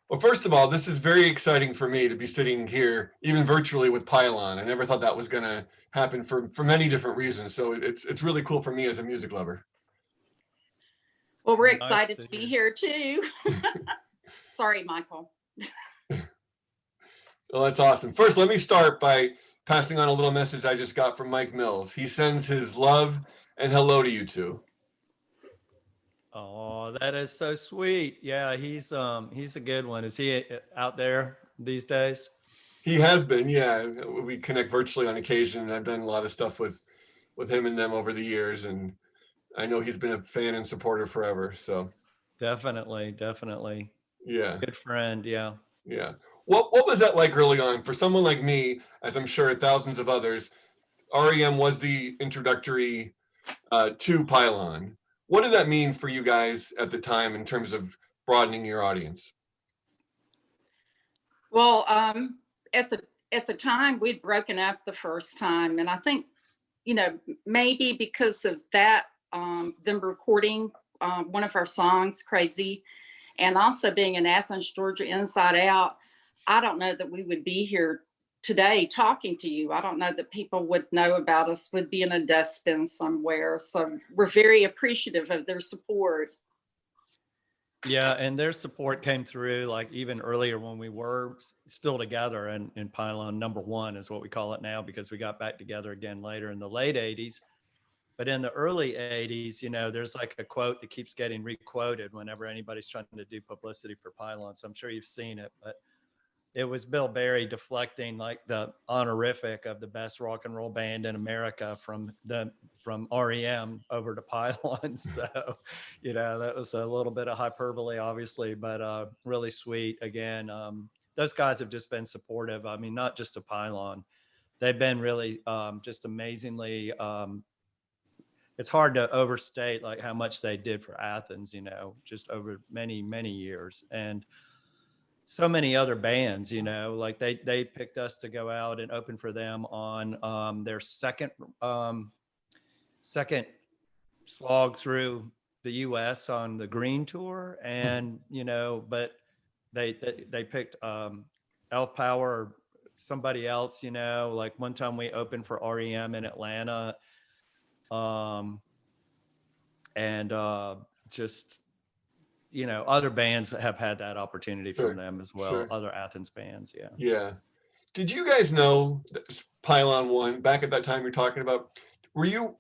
Well, first of all, this is very exciting for me to be sitting here, even virtually, with PYLON. I never thought that was going to happen for many different reasons. So it's really cool for me as a music lover. Well, we're Nice excited to to be hear. here too. Sorry, Michael. Well, that's awesome. First, let me start by passing on a little message I just got from Mike Mills. He sends his love and hello to you two. Oh, that is so sweet. Yeah, he's a good one. Is he out there these days? He has been, yeah. We connect virtually on occasion. I've done a lot of stuff with him and them over the years, and I know he's been a fan and supporter forever. So Definitely, definitely. yeah, Good friend. Yeah. yeah. What was that like early on for someone like me, as I'm sure thousands of others? REM was the introductory to PYLON. What did that mean for you guys at the time in terms of broadening your audience? Well, at the time we'd broken up the first time, and I think maybe because of that, them recording one of our songs, "Crazy," and also being in Athens, Georgia, inside out. I don't know that we would be here today talking to you. I don't know that people would know about us, would be in a dustbin somewhere. So we're very appreciative of their support. Yeah, and their support came through like even earlier when we were still together in Pylon number one is what we call it now because we got back together again later in the late 80s. But in the early 80s, there's like a quote that keeps getting requoted whenever anybody's trying to do publicity for Pylon. So I'm sure you've seen it, but it was Bill Berry deflecting like the honorific of the best rock and roll band in America from REM over to Pylon. So, that was a little bit of hyperbole, obviously, but really sweet. Again, those guys have just been supportive. I mean, not just to Pylon, they've been really just amazingly. It's hard to overstate like how much they did for Athens, just over many, many years. And so many other bands, like they picked us to go out and open for them on their second slog through the US on the Green Tour. And, but they picked Elf Power or somebody else, like one time we opened for REM in Atlanta. And just other bands have had that opportunity Sure, from them as well. sure. Other Athens bands, yeah. Yeah. Did you guys know that Pylon One back at that time you're talking about? Were you?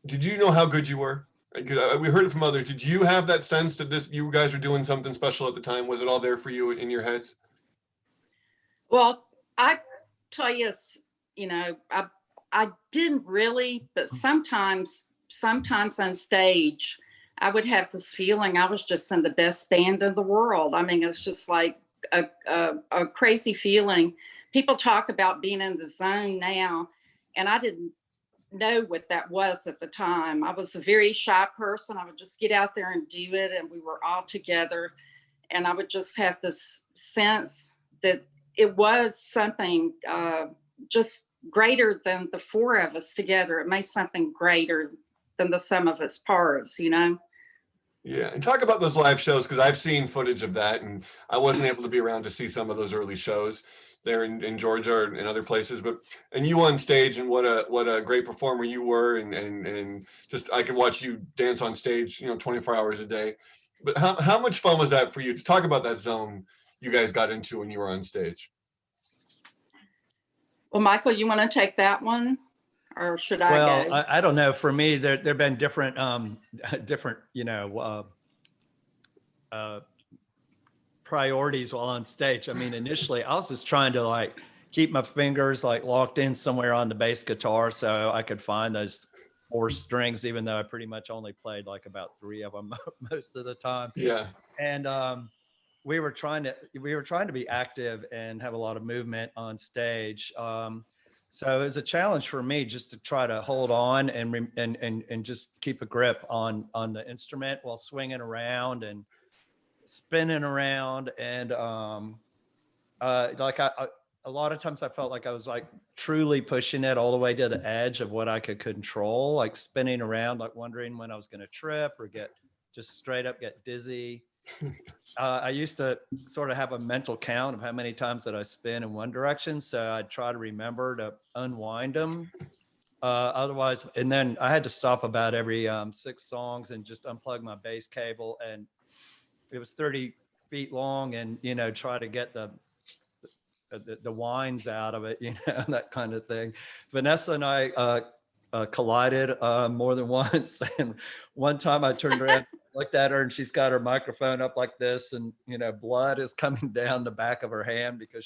Did you know how good you were? We heard it from others. Did you have that sense that you guys were doing something special at the time? Was it all there for you in your heads? Well, I tell you, I didn't really, but sometimes on stage, I would have this feeling I was just in the best band in the world. I mean, it's just like a crazy feeling. People talk about being in the zone now, and I didn't know what that was at the time. I was a very shy person. I would just get out there and do it, and we were all together, and I would just have this sense that it was something just greater than the four of us together. It made something greater than the sum of its parts. Yeah, and talk about those live shows because I've seen footage of that, and I wasn't able to be around to see some of those early shows there in Georgia or in other places. And you on stage, and what a great performer you were, and just I could watch you dance on stage, 24 hours a day. But how much fun was that for you to talk about that zone you guys got into when you were on stage? Well, Michael, you want to take that one, or should I Well, go? I don't know. For me, there've been different, different, priorities while on stage. I mean, initially, I was just trying to like keep my fingers like locked in somewhere on the bass guitar so I could find those four strings, even though I pretty much only played like about three of them most of the time. Yeah. And we were trying to be active and have a lot of movement on stage. So it was a challenge for me just to try to hold on and just keep a grip on the instrument while swinging around and spinning around. And like a lot of times I felt like I was like truly pushing it all the way to the edge of what I could control, like spinning around, like wondering when I was going to trip or just straight up get dizzy. I used to sort of have a mental count of how many times that I spin in one direction. So I'd try to remember to unwind them. Otherwise, and then I had to stop about every 6 songs and just unplug my bass cable. And it was 30 feet long, and, you know, try to get the winds out of it, you know, that kind of thing. Vanessa and I collided more than once. And one time I turned around, looked at her, and she's got her microphone up like this, and, you know, blood is coming down the back of her hand because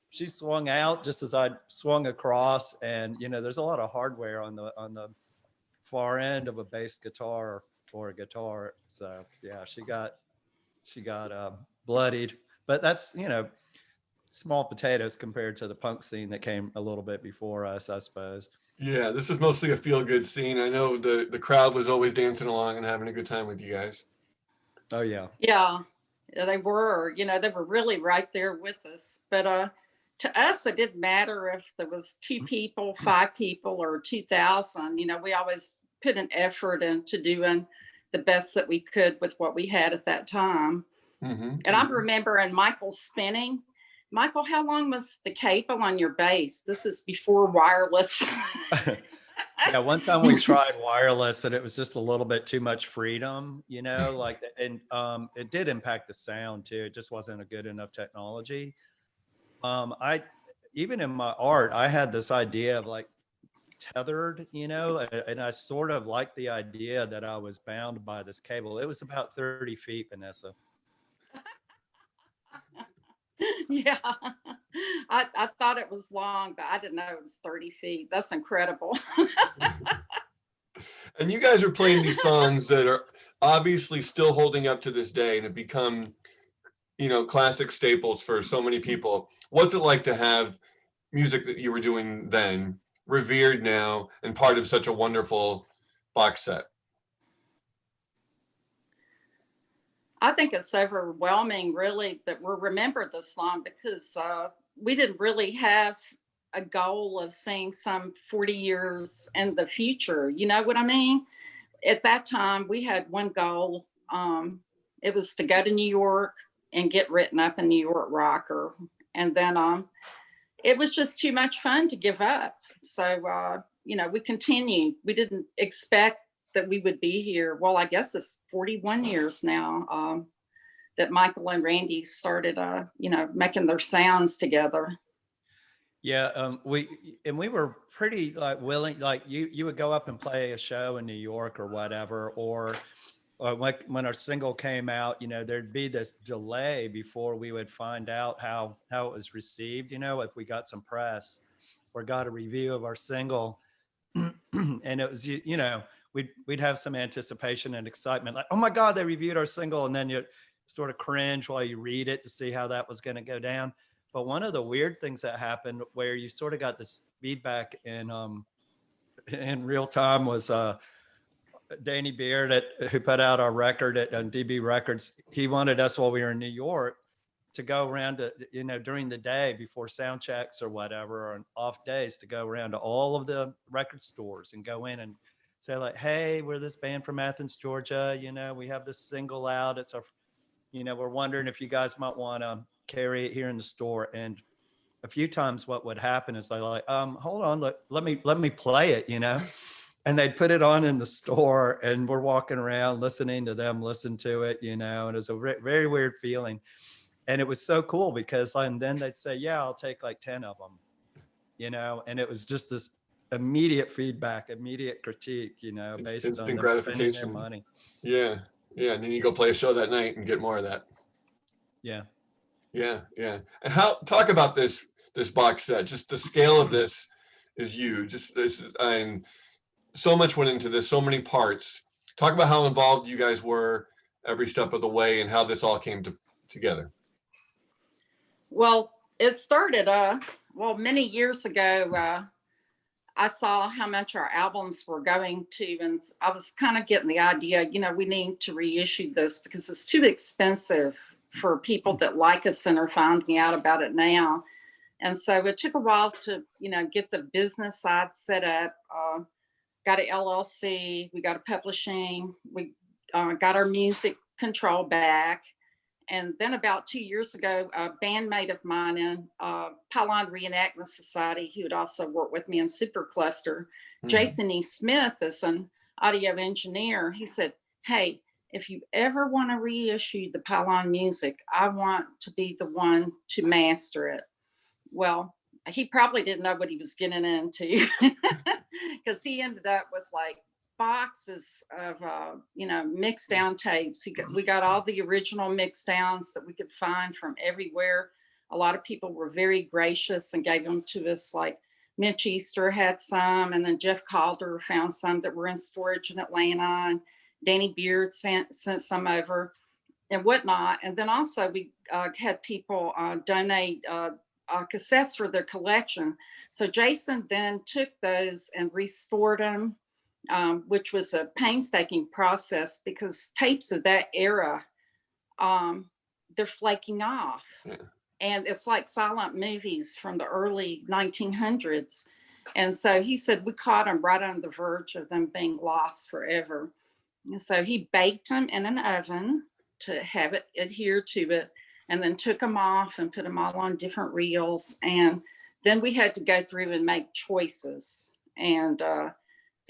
she swung out just as I swung across. And, you know, there's a lot of hardware on the far end of a bass guitar or a guitar. So yeah, she got bloodied, but that's, you know, small potatoes compared to the punk scene that came a little bit before us, I suppose. Yeah, this is mostly a feel-good scene. I know the crowd was always dancing along and having a good time with you guys. Oh yeah. Yeah, they were, you know, they were really right there with us. But to us, it didn't matter if there was 2 people, 5 people, or 2,000. You know, we always put an effort into doing the best that we could with what we had at that time. And I remember, and Michael spinning. Michael, how long was the cable on your bass? This is before wireless. Yeah, one time we tried wireless and it was just a little bit too much freedom, you know, like, and it did impact the sound too. It just wasn't a good enough technology. I even in my art, I had this idea of like tethered, you know, and I sort of liked the idea that I was bound by this cable. It was about 30 feet, Vanessa. Yeah, I thought it was long, but I didn't know it was 30 feet. That's incredible. And you guys are playing these songs that are obviously still holding up to this day and have become, you know, classic staples for so many people. What's it like to have music that you were doing then revered now and part of such a wonderful box set? I think it's overwhelming, really, that we're remembered this long because we didn't really have a goal of seeing some 40 years in the future. You know what I mean? At that time, we had one goal. It was to go to New York and get written up in New York Rocker. And then it was just too much fun to give up. So, you know, we continued. We didn't expect that we would be here. Well, I guess it's 41 years now that Michael and Randy started, you know, making their sounds together. Yeah, we were pretty like willing, like you would go up and play a show in New York or whatever, or like when our single came out, you know, there'd be this delay before we would find out how it was received, you know, if we got some press or got a review of our single. And it was, you know, we'd have some anticipation and excitement, like, oh my God, they reviewed our single. And then you sort of cringe while you read it to see how that was going to go down. But one of the weird things that happened where you sort of got this feedback in real time was Danny Beard who put out our record on DB Records. He wanted us while we were in New York to go around to, you know, during the day before sound checks or whatever, or on off days, to go around to all of the record stores and go in and say like, hey, we're this band from Athens, Georgia. You know, we have this single out. It's our, you know, we're wondering if you guys might want to carry it here in the store. And a few times what would happen is they're like, hold on, let me play it, you know, and they'd put it on in the store and we're walking around listening to them listen to it, you know, and it was a very weird feeling. And it was so cool because and then they'd say, yeah, I'll take like 10 of them, you know, and it was just this immediate feedback, immediate critique, you know, based on instant them spending their gratification. money. Yeah. And then you go play a show that night and get more of that. Yeah. And talk about this box set. Just the scale of this is huge. And so much went into this, so many parts. Talk about how involved you guys were every step of the way and how this all came together. Well, it started, many years ago. I saw how much our albums were going to, and I was kind of getting the idea, you know, we need to reissue this because it's too expensive for people that like us and are finding out about it now. And so it took a while to, you know, get the business side set up. Got an LLC, we got a publishing, we got our music control back. And then about 2 years ago, a bandmate of mine in PYLON Reenactment Society, who had also worked with me in Supercluster, Jason E. Smith, is an audio engineer. He said, hey, if you ever want to reissue the PYLON music, I want to be the one to master it. Well, he probably didn't know what he was getting into, because he ended up with like boxes of mix down tapes. We got all the original mix downs that we could find from everywhere. A lot of people were very gracious and gave them to us. Like Mitch Easter had some, and then Jeff Calder found some that were in storage in Atlanta, and Danny Beard sent some over and whatnot. And then also we had people donate cassettes for their collection. So Jason then took those and restored them, which was a painstaking process, because tapes of that era, they're flaking off. And it's like silent movies from the early 1900s. And so he said we caught them right on the verge of them being lost forever. And so he baked them in an oven to have it adhere to it, and then took them off and put them all on different reels. And then we had to go through and make choices. And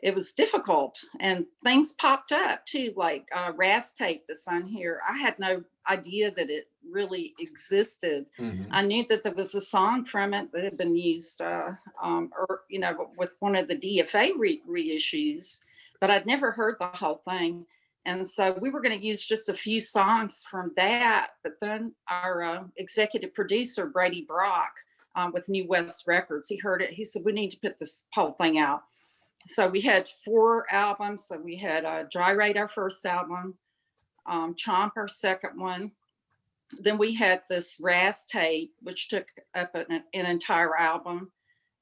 it was difficult, and things popped up too, like Ras tape that's on here. I had no idea that it really existed. I knew that there was a song from it that had been used with one of the DFA reissues, but I'd never heard the whole thing. And so we were going to use just a few songs from that. But then our executive producer, Brady Brock, with New West Records, he heard it. He said, we need to put this whole thing out. So we had 4 albums. So we had Dry Raid, our first album, Chomp, our second one. Then we had this Ras tape, which took up an entire album.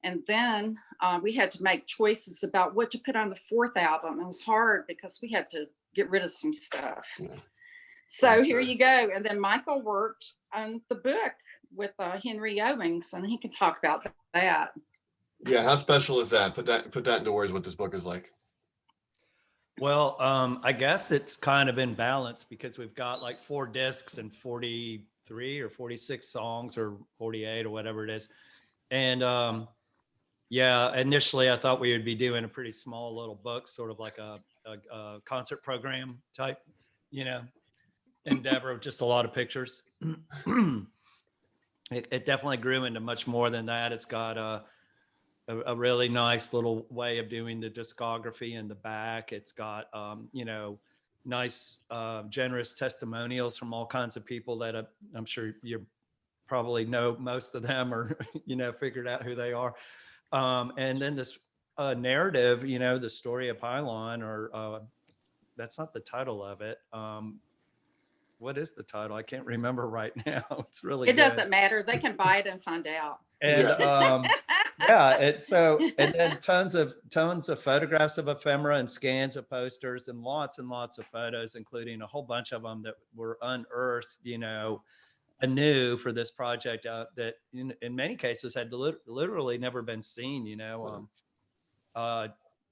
And then we had to make choices about what to put on the 4th album. It was hard because we had to get rid of some stuff. So here you go. And then Michael worked on the book with Henry Owings, and he can talk about that. Yeah, how special is that? Put that into words what this book is like. Well, I guess it's kind of in balance, because we've got like 4 discs and 43 or 46 songs or 48 or whatever it is. And initially I thought we would be doing a pretty small little book, sort of like a concert program type, endeavor of just a lot of pictures. It definitely grew into much more than that. It's got a really nice little way of doing the discography in the back. It's got, nice, generous testimonials from all kinds of people that I'm sure you probably know most of them, or, figured out who they are. And then this narrative, the story of PYLON, or that's not the title of it. What is the title? I can't remember right now. It's really It doesn't matter. They can buy it and find out. And and then tons of photographs of ephemera and scans of posters, and lots of photos, including a whole bunch of them that were unearthed, anew for this project, that in many cases had literally never been seen,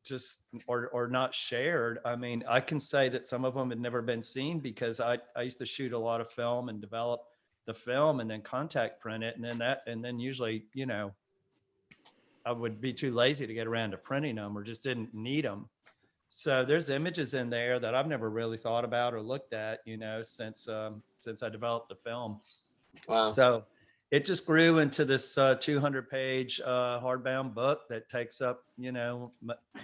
just or not shared. I mean, I can say that some of them had never been seen, because I used to shoot a lot of film and develop the film and then contact print it, and then usually, I would be too lazy to get around to printing them, or just didn't need them. So there's images in there that I've never really thought about or looked at, since I developed the film. Wow. So it just grew into this 200-page hardbound book that takes up,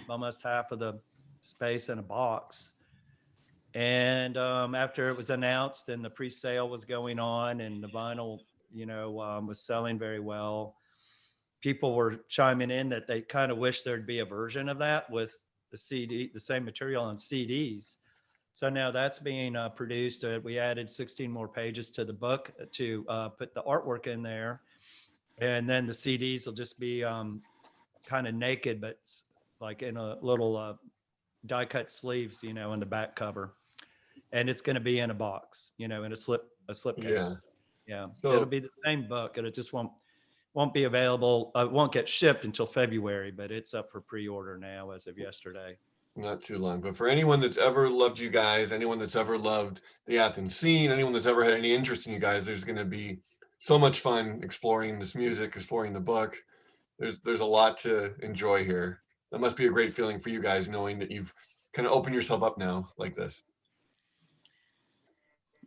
almost half of the space in a box. And after it was announced and the pre-sale was going on and the vinyl, was selling very well, people were chiming in that they kind of wish there'd be a version of that with the same material on CDs. So now that's being produced. We added 16 more pages to the book to put the artwork in there. And then the CDs will just be kind of naked, but like in a little die cut sleeves, in the back cover. And it's going to be in a box, in a slipcase. Yeah. So it'll be the same book. It just won't be available. It won't get shipped until February, but it's up for pre-order now as of yesterday. Not too long. But for anyone that's ever loved you guys, anyone that's ever loved the Athens scene, anyone that's ever had any interest in you guys, there's going to be so much fun exploring this music, exploring the book. There's a lot to enjoy here. That must be a great feeling for you guys, knowing that you've kind of opened yourself up now like this.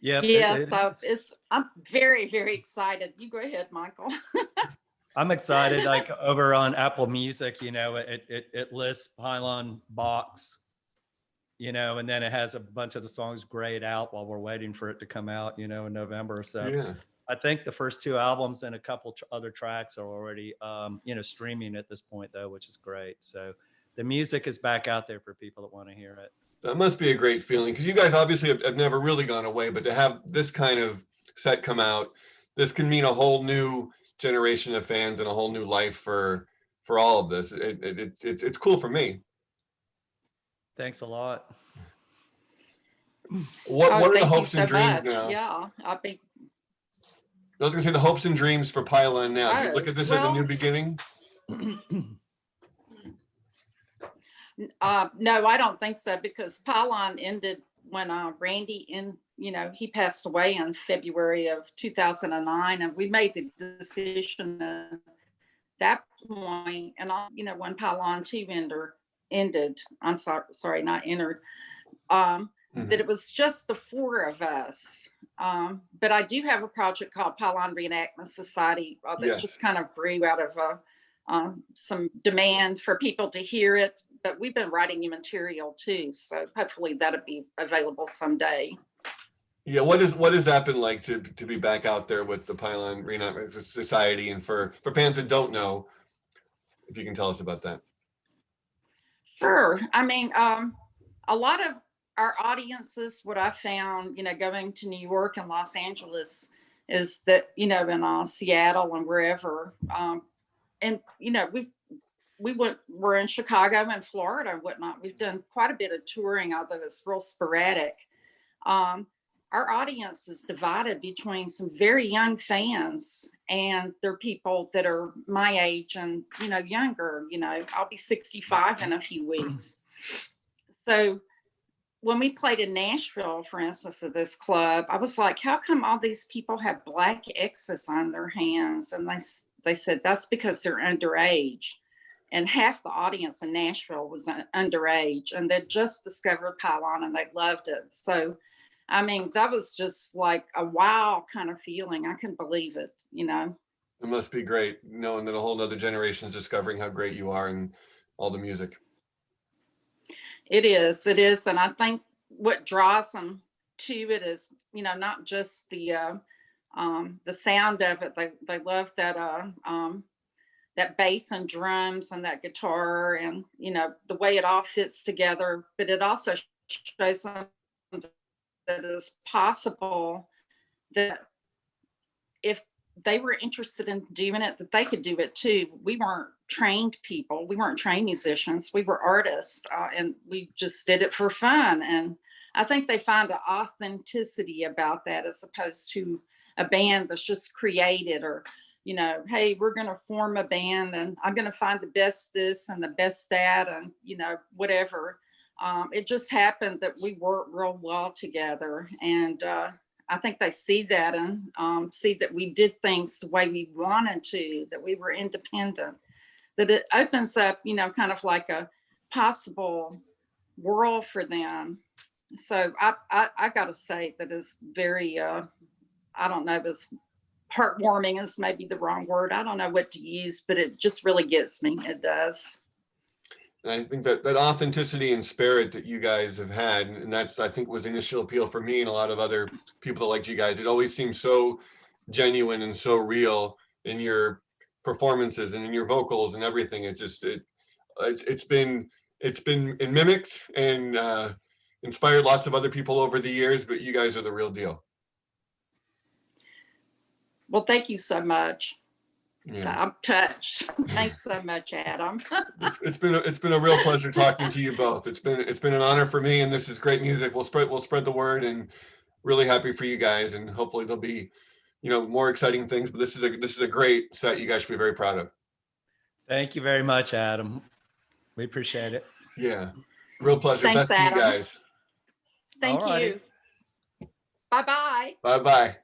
Yep. Yeah, so I'm very, very excited. You go ahead, Michael. I'm excited. Like over on Apple Music, you know, it lists PYLON box, you know, and then it has a bunch of the songs grayed out while we're waiting for it to come out, you know, in November. So Yeah. I think the first 2 albums and a couple other tracks are already, you know, streaming at this point though, which is great. So the music is back out there for people that want to hear it. That must be a great feeling, because you guys obviously have never really gone away, but to have this kind of set come out, this can mean a whole new generation of fans and a whole new life for all of this. It's cool for me. Thanks a lot. What Oh, are the thank you hopes and so dreams much. now? Yeah, I think. I was going to say the hopes and dreams for PYLON now. Do you Oh, look at this as a well, new beginning? No, I don't think so, because PYLON ended when Randy he passed away in February of 2009, and we made the decision at that point, and when PYLON 2 ended, I'm sorry, not entered, that it was just the 4 of us. But I do have a project called PYLON Reenactment Society that Yes. just kind of grew out of some demand for people to hear it. But we've been writing new material too, so hopefully that'll be available someday. Yeah, what has that been like to be back out there with the PYLON Reenactment Society, and for fans that don't know, if you can tell us about that. Sure. I mean, a lot of our audiences, what I found, going to New York and Los Angeles, is that, in Seattle and wherever, and, we're in Chicago and Florida and whatnot. We've done quite a bit of touring, although it's real sporadic. Our audience is divided between some very young fans, and they're people that are my age and, younger. I'll be 65 in a few weeks. So when we played in Nashville, for instance, at this club, I was like, how come all these people have black X's on their hands? And they said, that's because they're underage. And half the audience in Nashville was underage, and they just discovered PYLON and they loved it. So, I mean, that was just like a wow kind of feeling. I couldn't believe it, It must be great knowing that a whole other generation is discovering how great you are and all the music. It is. And I think what draws them to it is, not just the sound of it. They love that bass and drums and that guitar and, the way it all fits together. But it also shows them that it's possible that if they were interested in doing it, that they could do it too. We weren't trained people. We weren't trained musicians. We were artists, and we just did it for fun. And I think they find an authenticity about that, as opposed to a band that's just created, or, hey, we're going to form a band and I'm going to find the best this and the best that, and, whatever. It just happened that we worked real well together. And I think they see that and see that we did things the way we wanted to, that we were independent, that it opens up, kind of like a possible world for them. So I got to say that it's very, I don't know, this heartwarming is maybe the wrong word. I don't know what to use, but it just really gets me. It does. And I think that authenticity and spirit that you guys have had, and that's, I think, was the initial appeal for me and a lot of other people that liked you guys. It always seemed so genuine and so real in your performances and in your vocals and everything. It's been mimicked and inspired lots of other people over the years, but you guys are the real deal. Well, thank you so much. Yeah. I'm touched. Thanks so much, Adam. It's been a real pleasure talking to you both. It's been an honor for me, and this is great music. We'll spread the word, and really happy for you guys, and hopefully there'll be, more exciting things. But this is a great set. You guys should be very proud of. Thank you very much, Adam. We appreciate it. Yeah. Real pleasure. Thanks, Best to you Adam. guys. Thank Alrighty. you. Bye-bye. Bye-bye.